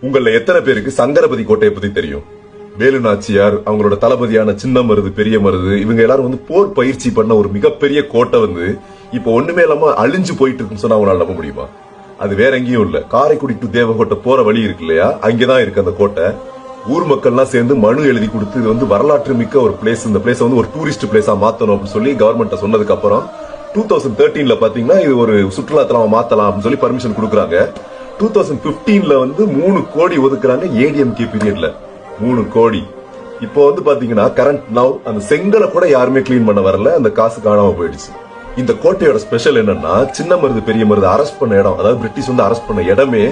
உங்கள எத்தனை பேருக்கு சங்கரபதி கோட்டையை பத்தி தெரியும்? வேலு நாச்சியார், அவங்களோட தளபதியான சின்ன மருது, பெரிய மருது, இவங்க எல்லாரும் வந்து போர் பயிற்சி பண்ண ஒரு மிகப்பெரிய கோட்டை வந்து இப்ப ஒண்ணுமே இல்லாம அழிஞ்சு போயிட்டு இருக்குன்னு சொன்னா அவங்களால நம்ப முடியுமா? அது வேற எங்கேயும் இல்ல, காரைக்குடி டு தேவகோட்டை போற வழி இருக்கு இல்லையா, அங்கேதான் இருக்கு அந்த கோட்டை. ஊர் மக்கள்லாம் சேர்ந்து மனு எழுதி கொடுத்து இது வந்து வரலாற்று மிக்க ஒரு பிளேஸ், இந்த பிளேஸ் வந்து ஒரு டூரிஸ்ட் பிளேஸா மாத்தணும் அப்படின்னு சொல்லி கவர்மெண்ட் சொன்னதுக்கு அப்புறம் 2013ல பாத்தீங்கன்னா இது ஒரு சுற்றுலா தலமா மாத்தலாம் அப்படின்னு சொல்லி பர்மிஷன் கொடுக்குறாங்க. 2015ல வந்து 3 கோடி ஒதுக்குறாங்க ஏடிஎம்கே பீரியட்ல. 3 கோடி. இப்போ வந்து பாத்தீங்கன்னா கரண்ட் நவ் அந்த செங்கலை கூட யாருமே கிளீன் பண்ண வரல, அந்த காசு காணாம போயிடுச்சு. இந்த கோட்டையோட ஸ்பெஷல் என்னன்னா, சின்ன மருது பெரிய மருது அரெஸ்ட் பண்ண இடம், அதாவது பிரிட்டிஷ் வந்து அரெஸ்ட் பண்ண இடமே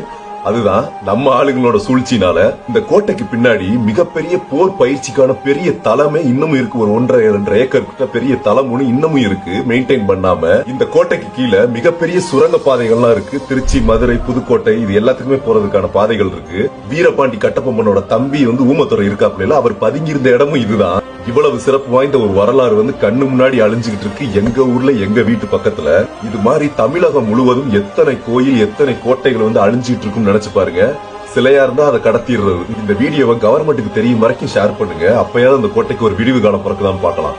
அதுதான். நம்ம ஆளுங்களோட சூழ்ச்சினால இந்த கோட்டைக்கு பின்னாடி மிகப்பெரிய போர் பயிற்சிக்கான பெரிய தளமே இன்னமும் இருக்கு. ஒரு 1.5-2 ஏக்கர் கிட்ட பெரிய தளம் ஒண்ணு இன்னமும் இருக்கு, மெயின்டைன் பண்ணாம. இந்த கோட்டைக்கு கீழே மிகப்பெரிய சுரங்க பாதைகள்லாம் இருக்கு. திருச்சி, மதுரை, புதுக்கோட்டை இது எல்லாத்துக்குமே போறதுக்கான பாதைகள் இருக்கு. வீரபாண்டி கட்டபொம்மனோட தம்பி வந்து ஊமத்துறை இருக்காப்புல, அவர் பதுங்கியிருந்த இடமும் இதுதான். இவ்வளவு சிறப்பு வாய்ந்த ஒரு வரலாறு வந்து கண்ணு முன்னாடி அழிஞ்சுகிட்டு இருக்கு எங்க ஊர்ல, எங்க வீட்டு பக்கத்துல. இது மாதிரி தமிழகம் முழுவதும் எத்தனை கோயில், எத்தனை கோட்டைகள் வந்து அழிஞ்சிட்டு இருக்குன்னு நினைச்சு பாருங்க. சிலையா இருந்தா அதை கடத்திடுறது. இந்த வீடியோவை கவர்மெண்ட்டுக்கு தெரியும் வரைக்கும் ஷேர் பண்ணுங்க. அப்பயாவது அந்த கோட்டைக்கு ஒரு விடிவு காலம் பிறக்குதான்னு பார்க்கலாம்.